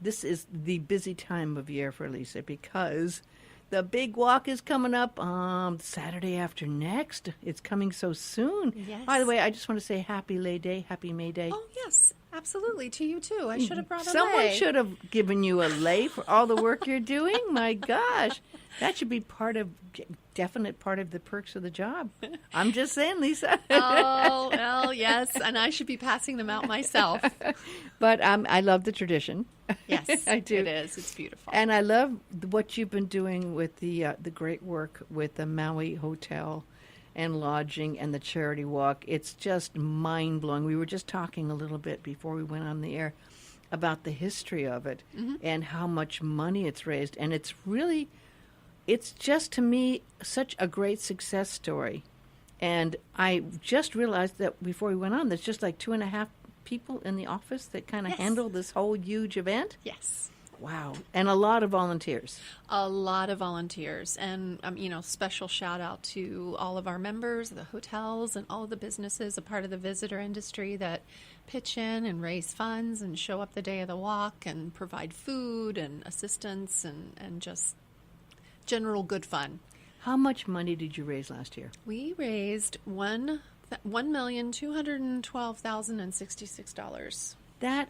this is the busy time of year for Lisa because the big walk is coming up Saturday after next. It's coming so soon. Yes. By the way, I just want to say happy Lay Day, happy May Day. Oh, yes, absolutely. To you, too. I should have brought a Someone lei. should have given you a lei for all the work you're doing. My gosh. That should be definite part of the perks of the job. I'm just saying, Lisa. Oh, well, yes, and I should be passing them out myself. But I love the tradition. Yes, I do. It is. It's beautiful. And I love what you've been doing with the great work with the Maui Hotel and Lodging and the Charity Walk. It's just mind-blowing. We were just talking a little bit before we went on the air about the history of it and how much money it's raised. And it's just, to me, such a great success story. And I just realized that before we went on, there's just like 2.5 people in the office that kind of handle this whole huge event. Yes. Wow. And a lot of volunteers. A lot of volunteers. And, special shout out to all of our members, the hotels, and all of the businesses, a part of the visitor industry that pitch in and raise funds and show up the day of the walk and provide food and assistance and just general good fun. How much money did you raise last year? We raised $1,212,066. That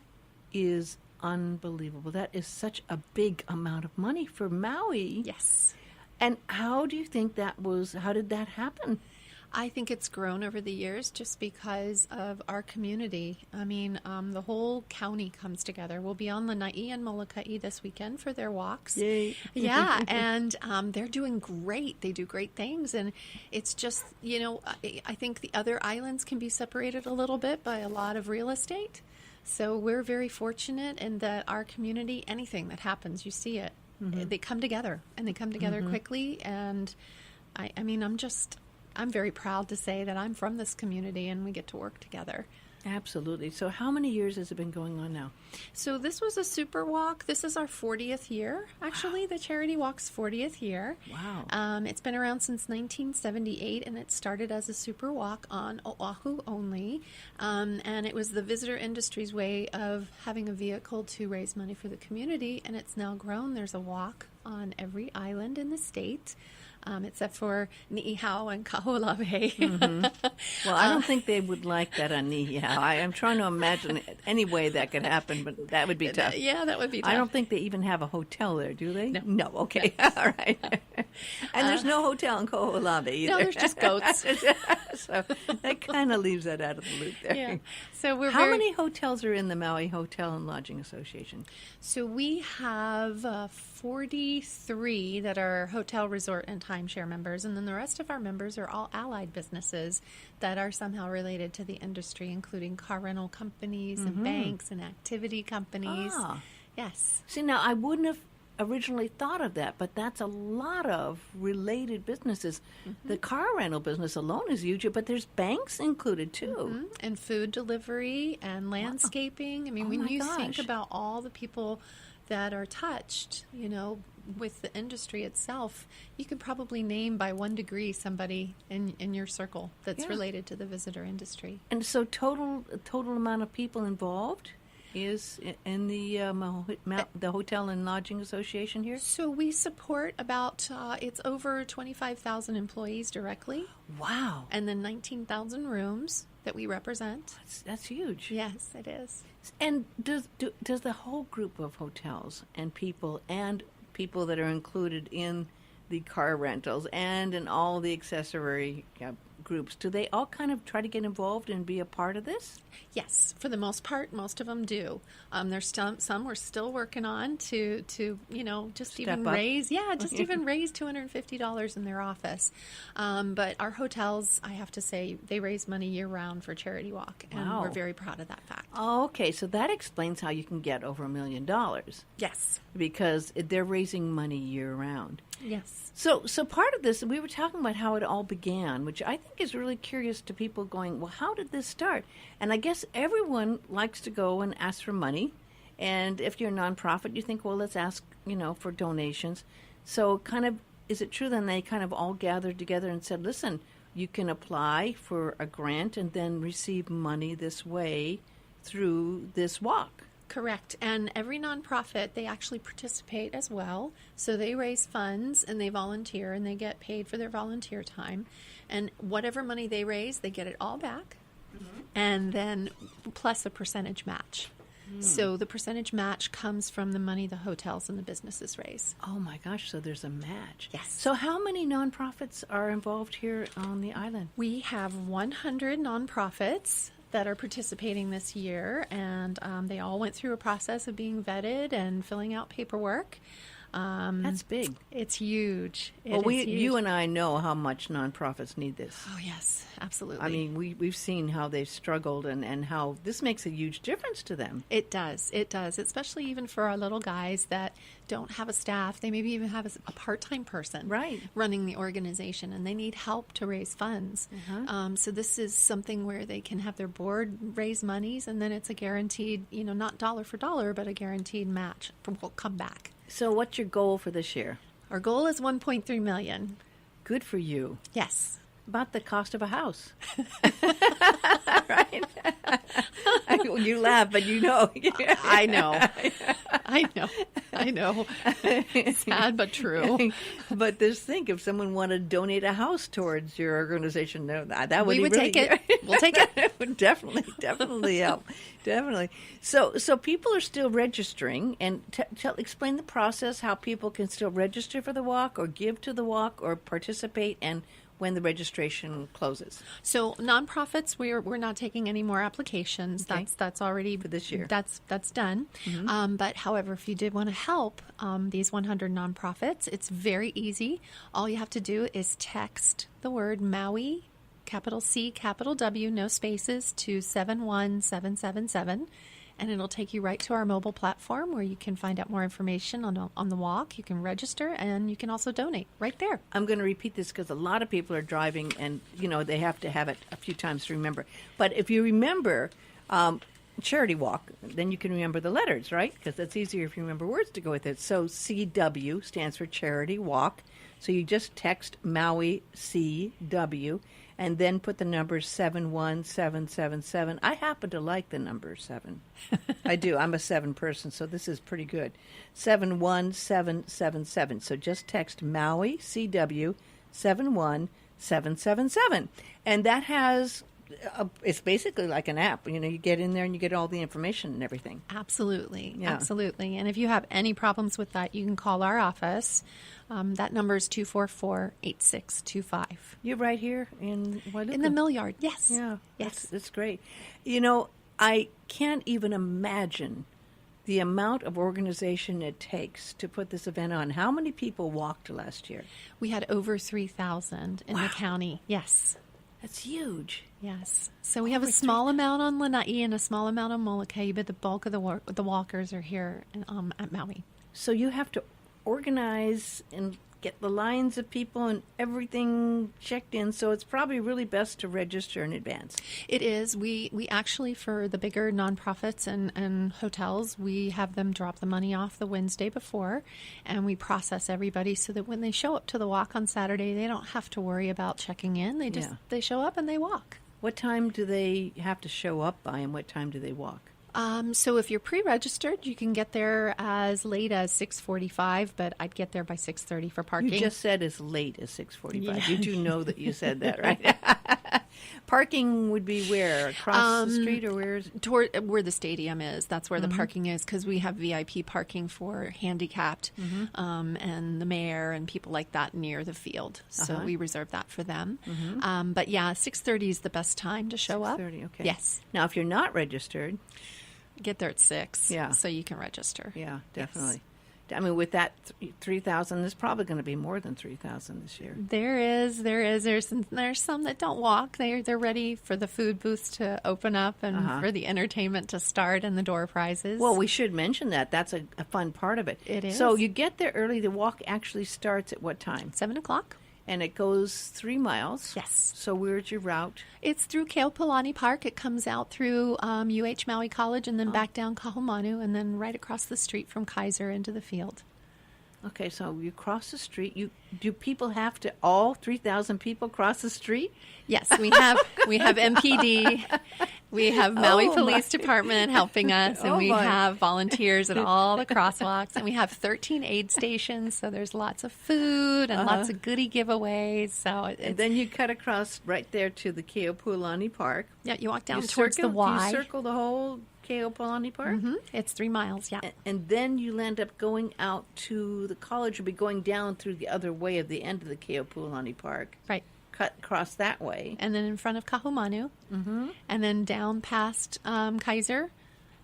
is unbelievable. That is such a big amount of money for Maui. Yes. And how do you think how did that happen? I think it's grown over the years just because of our community. I mean, the whole county comes together. We'll be on Lanai and Molokai this weekend for their walks. Yay. Yeah, and they're doing great. They do great things. And it's just, I think the other islands can be separated a little bit by a lot of real estate. So we're very fortunate in that our community, anything that happens, you see it. They come together, and they come together quickly. And I'm very proud to say that I'm from this community and we get to work together. Absolutely. So how many years has it been going on now? So this was a super walk. This is our 40th year, actually, the Charity Walk's 40th year. Wow. It's been around since 1978, and it started as a super walk on Oahu only. And it was the visitor industry's way of having a vehicle to raise money for the community, and it's now grown. There's a walk on every island in the state. Except for Ni'ihau and Kaho'olawe. Well, I don't think they would like that on Ni'ihau. I'm trying to imagine any way that could happen, but that would be tough. Yeah, that would be tough. I don't think they even have a hotel there, do they? No. Okay. No. All right. And there's no hotel in Kaho'olawe either. No, there's just goats. So that kind of leaves that out of the loop there. Yeah. So How many hotels are in the Maui Hotel and Lodging Association? So we have 43 that are hotel, resort, and timeshare members, and then the rest of our members are all allied businesses that are somehow related to the industry, including car rental companies and banks and activity companies. Yes. See, now I wouldn't have originally thought of that, but that's a lot of related businesses. The car rental business alone is huge, but there's banks included too. And food delivery and landscaping. I mean, when you think about all the people that are touched, with the industry itself, you could probably name by 1 degree somebody in your circle that's related to the visitor industry. And so total amount of people involved is in the Hotel and Lodging Association here? So we support about, it's over 25,000 employees directly. Wow. And then 19,000 rooms that we represent. That's huge. Yes, it is. And does the whole group of hotels and people that are included in the car rentals and in all the accessory groups, do they all kind of try to get involved and be a part of this? Yes, for the most part, most of them do. There's some we're still working on to just even raise $250 in their office. But our hotels, I have to say, they raise money year round for Charity Walk, and we're very proud of that fact. Oh, okay, so that explains how you can get over $1 million. Yes, because they're raising money year round. Yes. So part of this, we were talking about how it all began, which I think is really curious to people going, well, how did this start? And I guess everyone likes to go and ask for money. And if you're a nonprofit, you think, well, let's ask, for donations. So kind of, is it true then they kind of all gathered together and said, listen, you can apply for a grant and then receive money this way through this walk? Correct. And every nonprofit, they actually participate as well. So they raise funds and they volunteer and they get paid for their volunteer time. And whatever money they raise, they get it all back. And then plus a percentage match. So the percentage match comes from the money the hotels and the businesses raise. Oh my gosh, so there's a match. Yes. So how many nonprofits are involved here on the island? We have 100 nonprofits that are participating this year, and they all went through a process of being vetted and filling out paperwork. That's big. It's huge. Well, It is huge. you and I know how much nonprofits need this. Oh, yes, absolutely. I mean, we've seen how they've struggled and how this makes a huge difference to them. It does, especially even for our little guys that don't have a staff. They maybe even have a part-time person running the organization, and they need help to raise funds. So this is something where they can have their board raise monies, and then it's a guaranteed, not dollar for dollar, but a guaranteed match will come back. So what's your goal for this year? Our goal is $1.3 million. Good for you. Yes. About the cost of a house. Right? You laugh, but you know. I know. Sad but true. But just think, if someone wanted to donate a house towards your organization, that would we would really, take it. We'll take it. It would definitely help. Definitely. So people are still registering, and explain the process, how people can still register for the walk, or give to the walk, or participate, and when the registration closes. So nonprofits, we're not taking any more applications. Okay. That's already for this year. That's done. But however, if you did want to help these 100 nonprofits, it's very easy. All you have to do is text the word Maui, capital C, capital W, no spaces, to 71777. And it'll take you right to our mobile platform where you can find out more information on the walk. You can register, and you can also donate right there. I'm going to repeat this because a lot of people are driving, and they have to have it a few times to remember. But if you remember Charity Walk, then you can remember the letters, right? Because that's easier if you remember words to go with it. So CW stands for Charity Walk. So you just text Maui CW and then put the number 71777. I happen to like the number 7. I do. I'm a 7 person, so this is pretty good. 71777. So just text Maui CW 71777. And that has it's basically like an app. You get in there and you get all the information and everything. Absolutely. Yeah. Absolutely. And if you have any problems with that, you can call our office. That number is 244-8625. You're right here in Wailuku. In the mill yard, yes. Yeah. Yes. That's great. I can't even imagine the amount of organization it takes to put this event on. How many people walked last year? We had over 3,000 in the county. Yes. That's huge. Yes. So we have a small amount on Lanai and a small amount on Molokai, but the bulk of the walkers are here at Maui. So you have to organize and get the lines of people and everything checked in. So it's probably really best to register in advance. It is. We actually, for the bigger nonprofits and hotels, we have them drop the money off the Wednesday before, and we process everybody so that when they show up to the walk on Saturday, they don't have to worry about checking in. They show up and they walk. What time do they have to show up by, and what time do they walk? So if you're pre-registered, you can get there as late as 6:45, but I'd get there by 6:30 for parking. You just said as late as 6:45. Yeah. You do know that you said that, right? Parking would be where? Across the street, or where is it? Toward where the stadium is. That's where the parking is, because we have VIP parking for handicapped and the mayor and people like that near the field. So we reserve that for them. But yeah, 6:30 is the best time to show up. 6:30, okay. Yes. Now, if you're not registered... Get there at 6, Yeah. so you can register. Yeah, definitely. Yes. I mean, with that 3,000, there's probably going to be more than 3,000 this year. There is. There's some that don't walk. They're ready for the food booths to open up and for the entertainment to start and the door prizes. Well, we should mention that. That's a fun part of it. It is. So you get there early. The walk actually starts at what time? 7 o'clock. And it goes 3 miles. Yes. So where's your route? It's through Keopolani Park. It comes out through UH Maui College and then back down Kahumanu and then right across the street from Kaiser into the field. Okay, so you cross the street. Do people have to, all 3,000 people cross the street? Yes, we have MPD We have Maui Oh, Police my. Department helping us, and Oh, we my. have volunteers at all the crosswalks, and we have 13 aid stations, so there's lots of food and lots of goodie giveaways. So And it's, then you cut across right there to the Keopuolani Park. yeah, you walk down You towards the Y. You circle the whole Keopuolani Park? It's 3 miles, yeah. And then you'll end up going out to the college. You'll be going down through the other way of the end of the Keopuolani Park. Right. Cut across that way. And then in front of Kahumanu, and then down past Kaiser,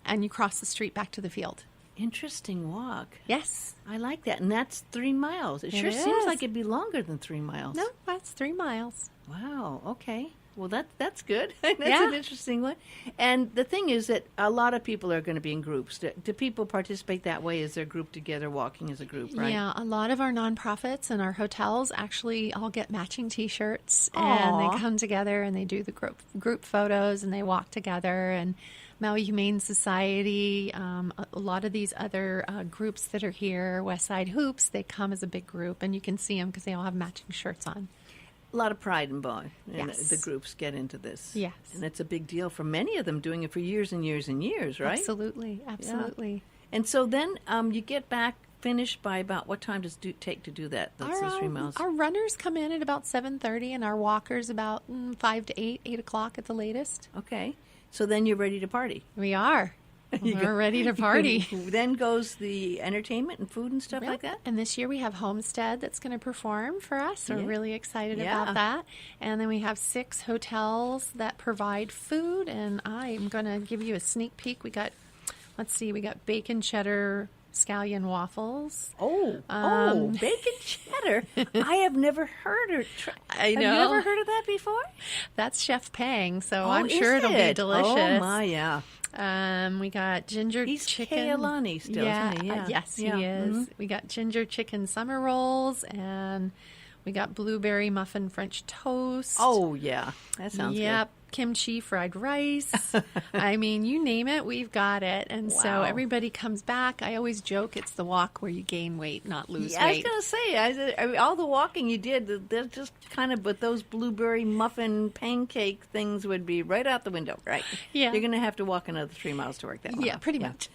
and you cross the street back to the field. Interesting walk. Yes. I like that. And that's 3 miles. It sure It seems is. like it'd be longer than 3 miles. No, that's 3 miles. Wow. Okay. Well, that's good. That's Yeah. an interesting one. And the thing is that a lot of people are going to be in groups. Do people participate that way? Is their group together walking as a group, right? Yeah, a lot of our nonprofits and our hotels actually all get matching T-shirts, and Aw. they come together and they do the group photos and they walk together. And Maui Humane Society, a lot of these other groups that are here, Westside Hoops, they come as a big group, and you can see them because they all have matching shirts on. A lot of pride and joy. And Yes. the groups get into this. Yes. And it's a big deal for many of them doing it for years and years and years, right? Absolutely, absolutely. And so then you get back finished by about what time does it take to do that? That's those 3 miles. Our runners come in at about 7:30, and our walkers about 5 to 8 o'clock at the latest. Okay. So then you're ready to party. We are. You We're go- ready to party. Then goes the entertainment and food and stuff like that? And this year we have Homestead that's going to perform for us. We're Yeah. really excited Yeah. about that. And then we have 6 hotels that provide food. And I'm going to give you a sneak peek. We got bacon cheddar scallion waffles. Bacon cheddar. I have never heard or I Have you know. ever heard of that before? That's Chef Pang, so Oh, I'm is sure it'll be it? delicious. Oh, my, yeah. We got ginger He's chicken. Kealani still, yeah, isn't he? Yeah. yes, Yeah. he is. We got ginger chicken summer rolls, and we got blueberry muffin French toast. Oh, yeah. That sounds Yep. Kimchi fried rice. I mean, you name it, we've got it. And so Wow. everybody comes back. I always joke it's the walk where you gain weight, not good. lose Yeah, I was weight. going to say, I mean, all the walking you did, they're just kind of, but those blueberry muffin pancake things would be right out the window, right? Yeah. You're going to have to walk another 3 miles to work that one Yeah, out. pretty much.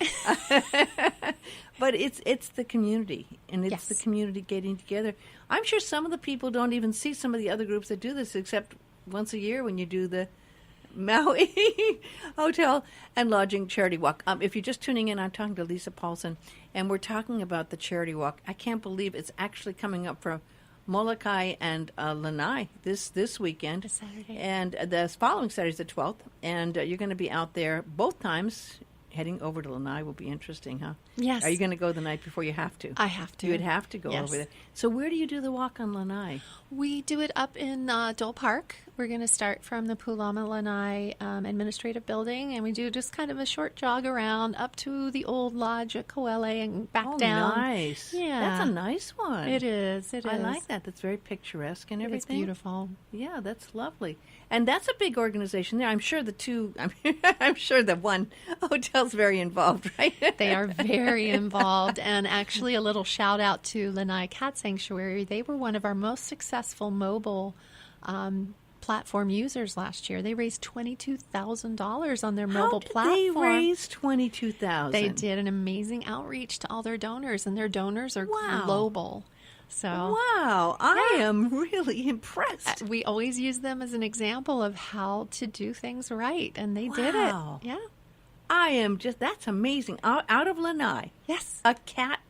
But it's the community, and it's Yes. the community getting together. I'm sure some of the people don't even see some of the other groups that do this, except once a year when you do the Maui Hotel and Lodging Charity Walk. If you're just tuning in, I'm talking to Lisa Paulson, and we're talking about the Charity Walk. I can't believe it's actually coming up for Molokai and Lanai this weekend. This Saturday. And the following Saturday is the 12th, and you're going to be out there both times. Heading over to Lanai will be interesting, huh? Yes. Are you going to go the night before? You have to. I have to. You would have to go Yes. over there. So where do you do the walk on Lanai? We do it up in Dole Park. We're going to start from the Pulama Lanai Administrative Building, and we do just kind of a short jog around up to the old lodge at Koele and back Oh, down. nice. Yeah. That's a nice one. It is. It is. I like that. That's very picturesque and everything. It's beautiful. Yeah, that's lovely. And that's a big organization there. I'm sure I'm sure the one hotel's very involved, right? They are very involved. And actually, a little shout out to Lanai Cat Sanctuary. They were one of our most successful mobile platform users last year. They raised $22,000 on their mobile platform. They raised $22,000. They did an amazing outreach to all their donors, and their donors are Wow. global. So Wow, I am really impressed. we always use them as an example of how to do things right, and they did Wow. it. Yeah. I am that's amazing. Out of Lanai, Yes. a cat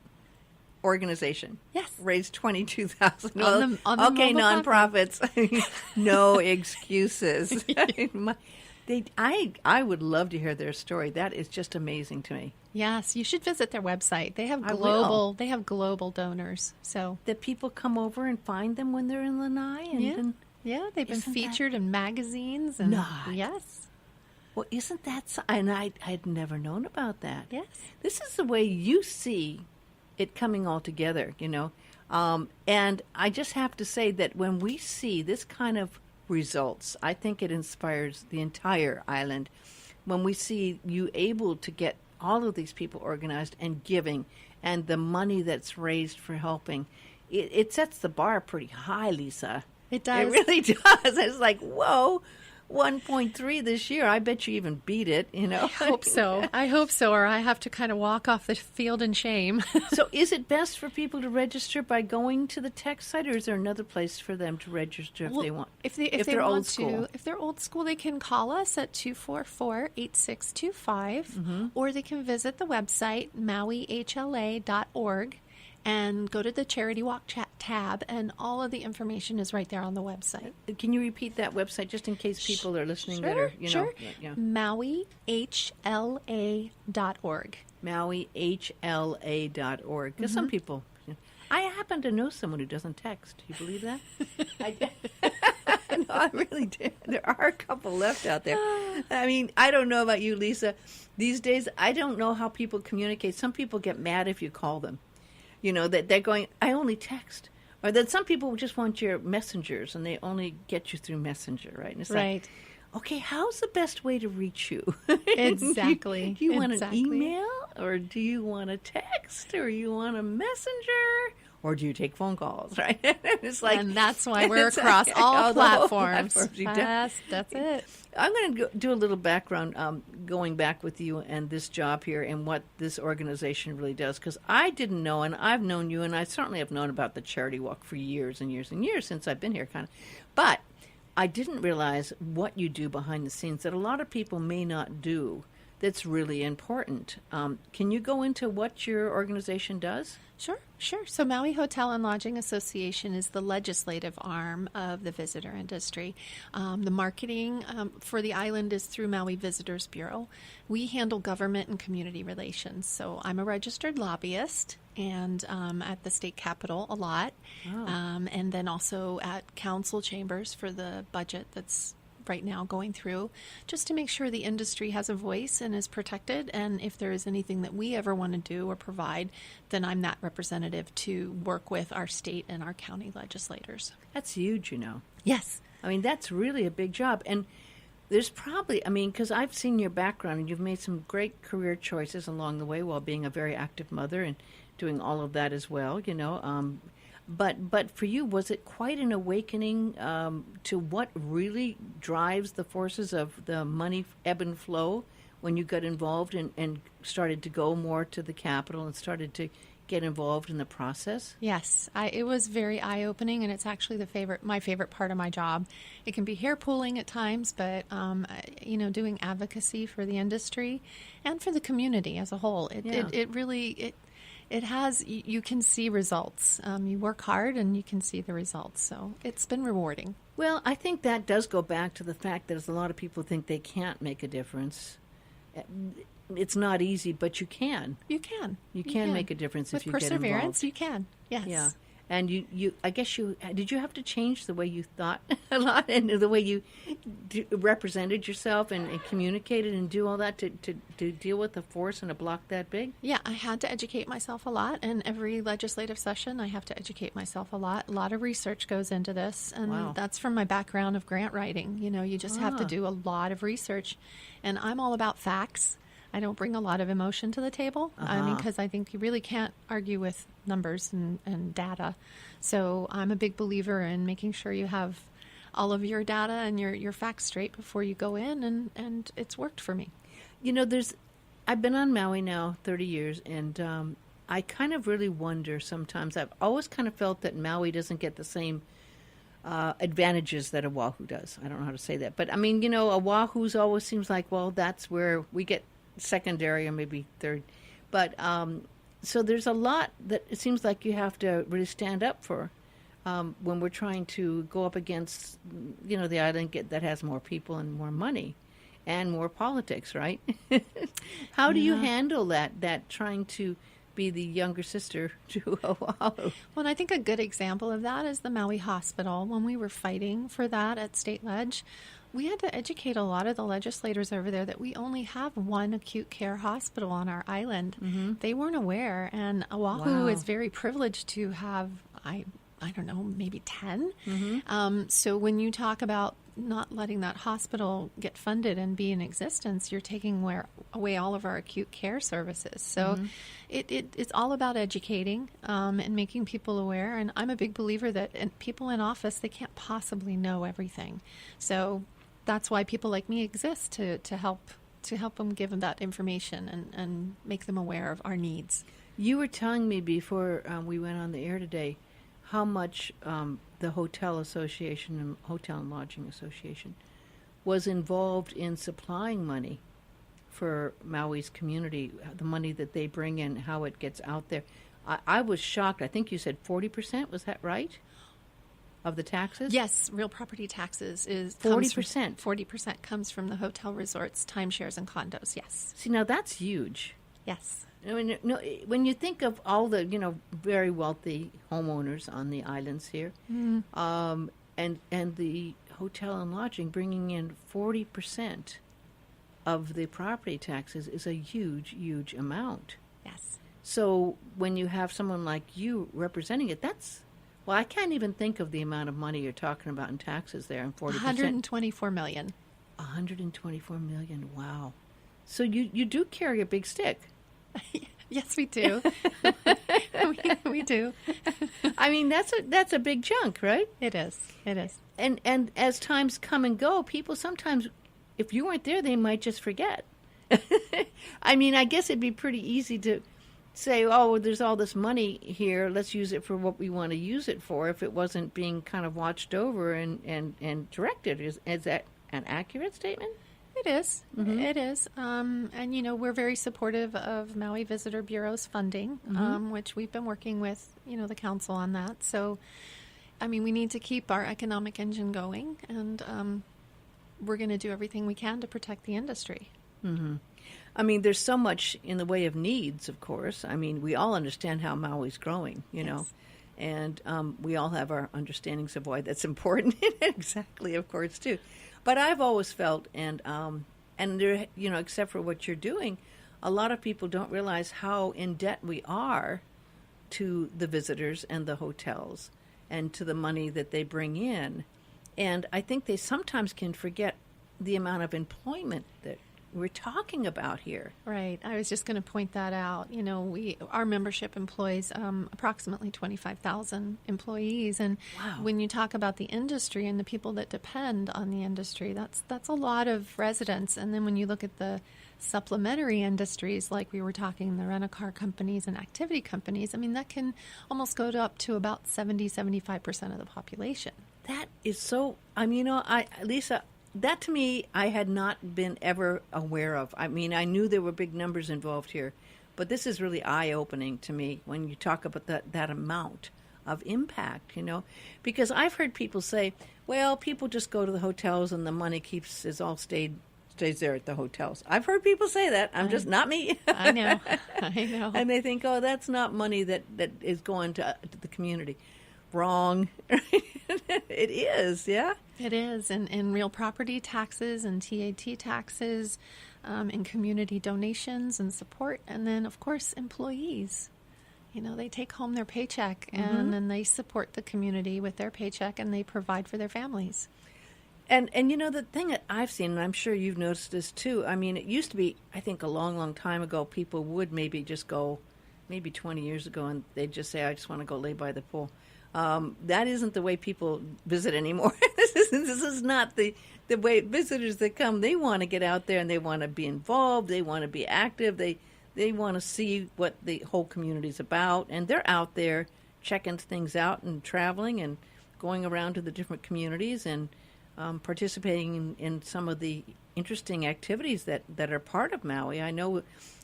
organization. Yes. Raised 22,000. On the Okay, mobile nonprofits. No excuses. I would love to hear their story. That is just amazing to me. Yes, you should visit their website. They have I will. global donors. So That people come over and find them when they're in Lanai. And yeah, they've been Isn't that- featured in magazines and Not. yes. well, isn't that? And I'd never known about that. Yes. This is the way you see it coming all together, you know. And I just have to say that when we see this kind of results, I think it inspires the entire island. When we see you able to get all of these people organized and giving, and the money that's raised for helping, it sets the bar pretty high, Lisa. It does. It really does. It's like, whoa, 1.3 this year. I bet you even beat it, you know. I hope so. I hope so, or I have to kind of walk off the field in shame. So is it best for people to register by going to the tech site, or is there another place for them to register if they want? If they're old school. If they're old school, they can call us at 244-8625, or they can visit the website, mauihla.org, and go to the Charity Walk tab, and all of the information is right there on the website. Can you repeat that website just in case people are listening Sure, that are, you know? sure. mauihla.org. mauihla.org. Because some people, I happen to know someone who doesn't text. You believe that? No, I really do. There are a couple left out there. I mean, I don't know about you, Lisa. These days, I don't know how people communicate. Some people get mad if you call them. You know, that they're going, I only text. Or that some people just want your messengers and they only get you through Messenger, right? And it's like, okay, how's the best way to reach you? Exactly. Do you want an email, or do you want a text, or you want a messenger, or do you take phone calls, right? It's like, and that's why we're across all platforms. That's it. I'm going to do a little background going back with you and this job here and what this organization really does, because I didn't know, and I've known you, and I certainly have known about the Charity Walk for years and years and years since I've been here, kind of. But I didn't realize what you do behind the scenes that a lot of people may not do that's really important. Can you go into what your organization does? Sure. So Maui Hotel and Lodging Association is the legislative arm of the visitor industry. The marketing for the island is through Maui Visitors Bureau. We handle government and community relations. So I'm a registered lobbyist, and at the state capitol a lot, and then also at council chambers for the budget that's right now going through, just to make sure the industry has a voice and is protected. And if there is anything that we ever want to do or provide, then I'm that representative to work with our state and our county legislators. That's huge, you know. Yes. I mean, that's really a big job. And there's probably, I mean, because I've seen your background and you've made some great career choices along the way while being a very active mother and doing all of that as well, you know. But for you, was it quite an awakening to what really drives the forces of the money ebb and flow when you got involved and started to go more to the Capitol and started to get involved in the process? Yes, it was very eye-opening, and it's actually my favorite part of my job. It can be hair-pulling at times, but you know, doing advocacy for the industry and for the community as a whole, it really you can see results. You work hard and you can see the results. So it's been rewarding. Well, I think that does go back to the fact that a lot of people think they can't make a difference. It's not easy, but you can. You can. You can make a difference if you get involved. With perseverance, you can. Yes. Yeah. And you I guess did you have to change the way you thought a lot and the way you represented yourself and communicated and do all that to deal with a force and a block that big? Yeah, I had to educate myself a lot. And every legislative session, I have to educate myself a lot. A lot of research goes into this. And that's from my background of grant writing. You know, you just have to do a lot of research. And I'm all about facts. I don't bring a lot of emotion to the table. I mean, because I think you really can't argue with numbers and data. So I'm a big believer in making sure you have all of your data and your facts straight before you go in, and it's worked for me. You know, I've been on Maui now 30 years, and I kind of really wonder sometimes. I've always kind of felt that Maui doesn't get the same advantages that Oahu does. I don't know how to say that. But, I mean, you know, Oahu's always seems like, well, that's where we get secondary or maybe third. But so there's a lot that it seems like you have to really stand up for when we're trying to go up against, you know, the island that has more people and more money and more politics, right? How do you handle that trying to be the younger sister to Oahu? Well, I think a good example of that is the Maui Hospital. When we were fighting for that at State Ledge, we had to educate a lot of the legislators over there that we only have one acute care hospital on our island. Mm-hmm. They weren't aware, and Oahu is very privileged to have, I don't know, maybe 10. Mm-hmm. So when you talk about not letting that hospital get funded and be in existence, you're taking away all of our acute care services. So it's all about educating and making people aware. And I'm a big believer that people in office, they can't possibly know everything. So that's why people like me exist, to help them give them that information and make them aware of our needs. You were telling me before we went on the air today how much the Hotel Association and Hotel and Lodging Association was involved in supplying money for Maui's community, the money that they bring in, how it gets out there. I was shocked. I think you said 40%. Was that right? Of the taxes? Yes, real property taxes is 40%. 40% comes from the hotel resorts, timeshares, and condos. Yes. See, now that's huge. Yes. I mean, no, when you think of all the very wealthy homeowners on the islands here, and the hotel and lodging bringing in 40% of the property taxes is a huge amount. Yes. So when you have someone like you representing it, well, I can't even think of the amount of money you're talking about in taxes there, and 40%. $124 million. $124 million. Wow. So you do carry a big stick. Yes, we do. we do. I mean, that's a big chunk, right? It is. It is. And as times come and go, people sometimes, if you weren't there, they might just forget. I mean, I guess it'd be pretty easy to say, oh, there's all this money here, let's use it for what we want to use it for, if it wasn't being kind of watched over and directed. Is that an accurate statement? It is. Mm-hmm. It is. And, we're very supportive of Maui Visitor Bureau's funding, which we've been working with, the council on that. So, I mean, we need to keep our economic engine going, and we're going to do everything we can to protect the industry. Mm-hmm. I mean, there's so much in the way of needs, of course. I mean, we all understand how Maui's growing, know, and we all have our understandings of why that's important. Exactly, of course, too. But I've always felt, and there, except for what you're doing, a lot of people don't realize how in debt we are to the visitors and the hotels and to the money that they bring in. And I think they sometimes can forget the amount of employment that we're talking about here. Right. I was just going to point that out. Our membership employs approximately 25,000 employees, and wow. When you talk about the industry and the people that depend on the industry, that's a lot of residents. And then when you look at the supplementary industries, like we were talking, the rent-a-car companies and activity companies, I mean, that can almost go up to about 75% of the population. That is so. Lisa, that to me, I had not been ever aware of. I mean, I knew there were big numbers involved here, but this is really eye-opening to me when you talk about that amount of impact, because I've heard people say, well, people just go to the hotels and the money stays there at the hotels. I've heard people say that. Just not me. I know. And they think, oh, that's not money that is going to the community. Wrong. It is, yeah? It is. And real property taxes and TAT taxes and community donations and support. And then, of course, employees. They take home their paycheck and then they support the community with their paycheck and they provide for their families. And the thing that I've seen, and I'm sure you've noticed this too, I mean, it used to be, I think a long time ago, people would maybe just go, maybe 20 years ago, and they'd just say, I just want to go lay by the pool. That isn't the way people visit anymore. This is not the way visitors that come. They want to get out there and they want to be involved. They want to be active. They want to see what the whole community's about. And they're out there checking things out and traveling and going around to the different communities and participating in some of the interesting activities that are part of Maui. I know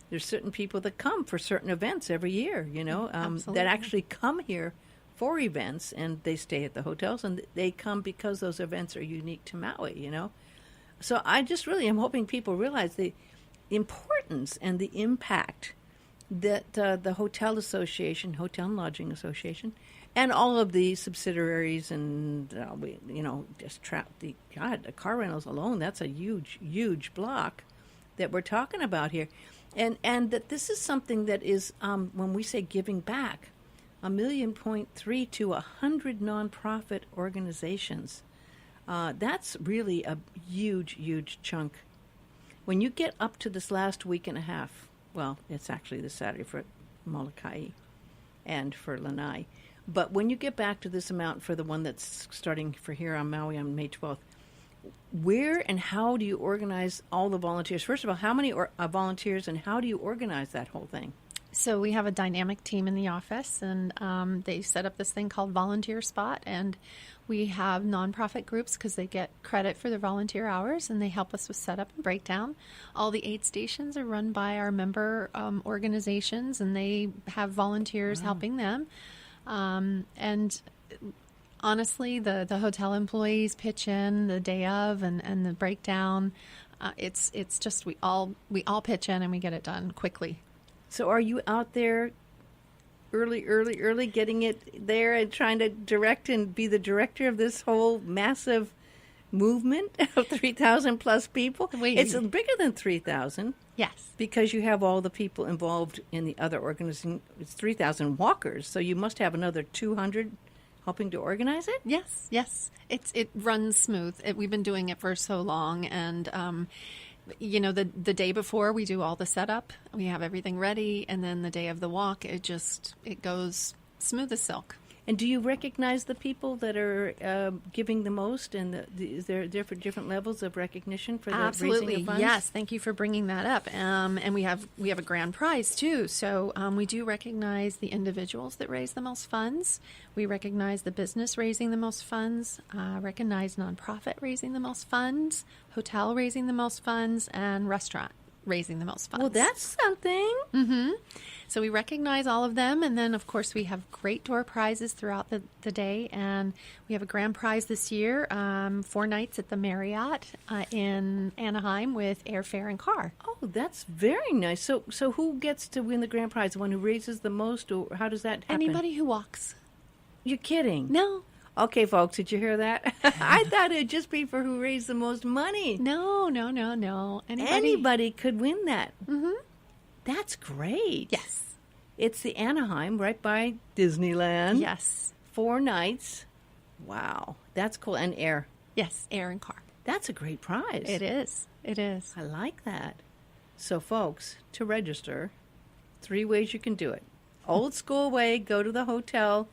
there's certain people that come for certain events every year, that actually come here for events, and they stay at the hotels, and they come because those events are unique to Maui, So I just really am hoping people realize the importance and the impact that the Hotel Association, Hotel and Lodging Association, and all of the subsidiaries and, the car rentals alone, that's a huge block that we're talking about here. And that this is something that is, when we say giving back, $1.3 million to 100 nonprofit organizations. That's really a huge chunk. When you get up to this last week and a half, well, it's actually this Saturday for Molokai and for Lanai, but when you get back to this amount for the one that's starting for here on Maui on May 12th, where and how do you organize all the volunteers? First of all, how many volunteers, and how do you organize that whole thing? So we have a dynamic team in the office, and they set up this thing called Volunteer Spot, and we have nonprofit groups because they get credit for their volunteer hours, and they help us with setup and breakdown. All the aid stations are run by our member organizations, and they have volunteers helping them. And honestly, the hotel employees pitch in the day of and the breakdown. It's just we all pitch in and we get it done quickly. So are you out there early, getting it there and trying to direct and be the director of this whole massive movement of 3,000 plus people? It's bigger than 3,000. Yes. Because you have all the people involved in the other organization. It's 3,000 walkers, so you must have another 200 helping to organize it? Yes. It runs smooth. We've been doing it for so long, and the day before we do all the setup, we have everything ready, and then the day of the walk, it goes smooth as silk. And do you recognize the people that are giving the most, and is there different levels of recognition for the raising of funds? Yes. Thank you for bringing that up. And we have a grand prize too. So we do recognize the individuals that raise the most funds. We recognize the business raising the most funds. Recognize nonprofit raising the most funds, hotel raising the most funds, and restaurant raising the most funds. Well, that's something. Mm-hmm. So we recognize all of them, and then, of course, we have great door prizes throughout the day, and we have a grand prize this year, 4 nights at the Marriott in Anaheim with airfare and car. Oh, that's very nice. So who gets to win the grand prize? The one who raises the most, or how does that happen? Anybody who walks. You're kidding? No. Okay, folks, did you hear that? I thought it'd just be for who raised the most money. No. Anybody could win that. Mm-hmm. That's great. Yes. It's the Anaheim, right by Disneyland. Yes. 4 nights. Wow. That's cool. And air. Yes, air and car. That's a great prize. It is. I like that. So, folks, to register, 3 ways you can do it. Old school way, go to the hotel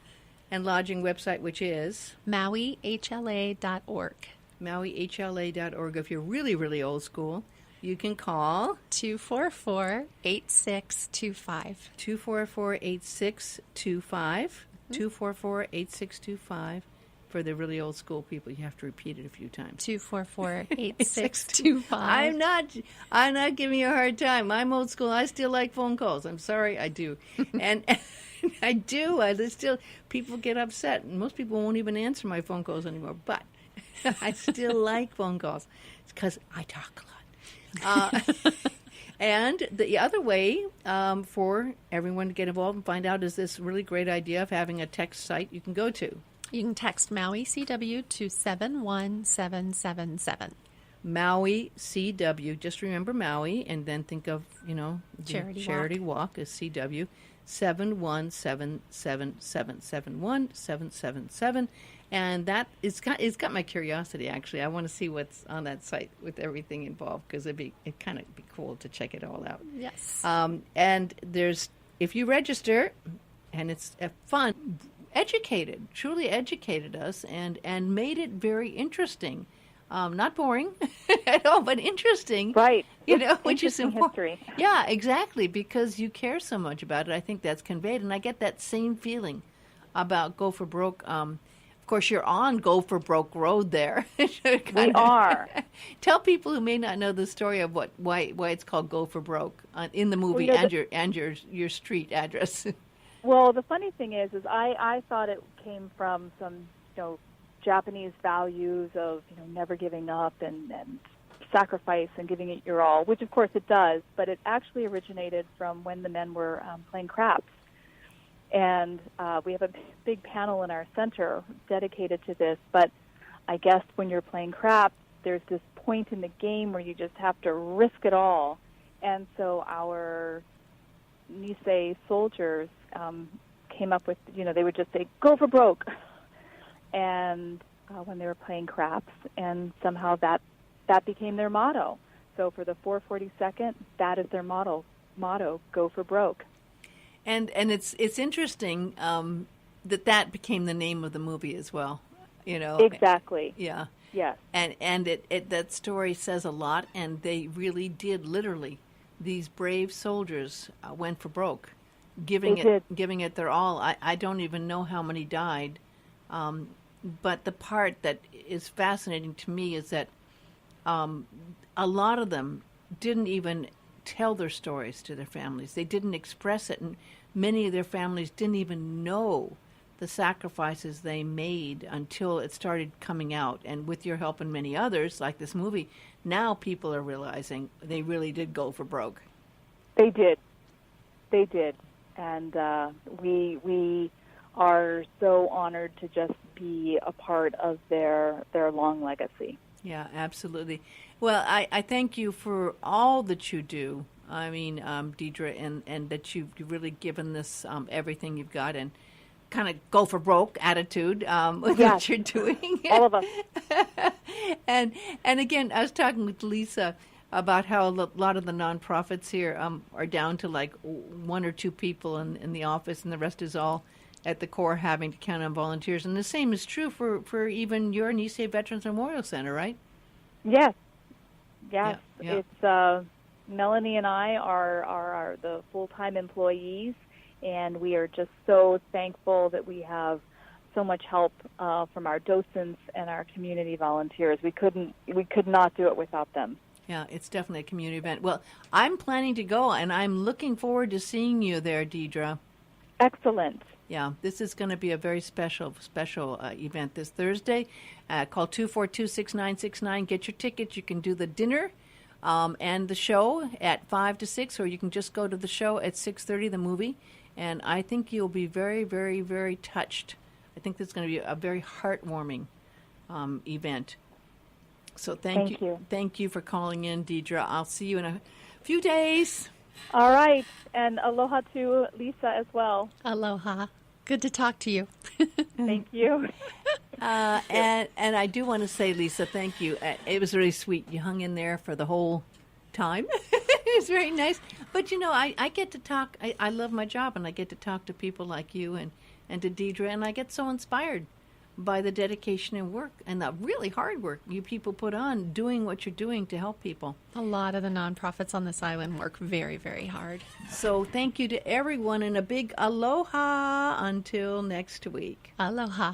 and lodging website, which is MauiHLA.org. MauiHLA.org. If you're really, really old school, you can call 244-8625. 244-8625. 244-8625. For the really old school people, you have to repeat it a few times. 244-8625. I'm not giving you a hard time. I'm old school. I still like phone calls. I'm sorry, I do. And I do. People get upset. Most people won't even answer my phone calls anymore. But I still like phone calls. It's because I talk a lot. And the other way for everyone to get involved and find out is this really great idea of having a text site you can go to. You can text Maui CW to 71777. Maui CW. Just remember Maui, and then think of, Charity Walk as CW. 71777. And that it's got my curiosity, actually. I want to see what's on that site with everything involved, because it kind of be cool to check it all out. Yes. And if you register, and it's fun, truly educated us and made it very interesting. Not boring at all, but interesting. Right. Which is important. History. Yeah, exactly, because you care so much about it. I think that's conveyed, and I get that same feeling about Go for Broke. Of course, you're on Go for Broke Road there. We are. Tell people who may not know the story of why it's called Go for Broke in the movie, and your street address. Well, the funny thing is I thought it came from some Japanese values of never giving up and sacrifice and giving it your all, which of course it does, but it actually originated from when the men were playing craps. And we have a big panel in our center dedicated to this, but I guess when you're playing craps, there's this point in the game where you just have to risk it all. And so our Nisei soldiers came up with, they would just say, go for broke. And when they were playing craps, and somehow that became their motto. So for the 442nd, that is their motto, go for broke. And it's interesting that became the name of the movie as well. Exactly. Yeah. Yes. And it that story says a lot, and they really did literally. These brave soldiers went for broke, giving it their all. I don't even know how many died, but the part that is fascinating to me is that a lot of them didn't even tell their stories to their families. They didn't express it, and many of their families didn't even know the sacrifices they made until it started coming out. And with your help and many others, like this movie, now people are realizing they really did go for broke. They did. They did. And we are so honored to just be a part of their long legacy. Yeah, absolutely. Well, I thank you for all that you do. I mean, Deidre, and that you've really given this everything you've got, and kind of go for broke attitude with what you're doing. All of us. and again, I was talking with Lisa about how a lot of the nonprofits here are down to like one or two people in the office, and the rest is all at the core having to count on volunteers. And the same is true for even your Nisei Veterans Memorial Center, right? Yes. Yes. Yeah. It's Melanie and I are the full-time employees, and we are just so thankful that we have so much help from our docents and our community volunteers. We could not do it without them. Yeah, it's definitely a community event. Well, I'm planning to go, and I'm looking forward to seeing you there, Deidre. Excellent. Yeah, this is going to be a very special event this Thursday. Call 242-6969. Get your tickets. You can do the dinner and the show at 5 to 6, or you can just go to the show at 6:30, the movie. And I think you'll be very, very, very touched. I think this is going to be a very heartwarming event. So thank you. Thank you for calling in, Deidre. I'll see you in a few days. All right. And aloha to Lisa as well. Aloha. Good to talk to you. Thank you. And I do want to say, Lisa, thank you. It was really sweet. You hung in there for the whole time. It was very nice. But, you know, I get to talk. I love my job, and I get to talk to people like you and to Deidre, and I get so inspired by the dedication and work and the really hard work you people put on doing what you're doing to help people. A lot of the nonprofits on this island work very, very hard. So thank you to everyone, and a big aloha until next week. Aloha.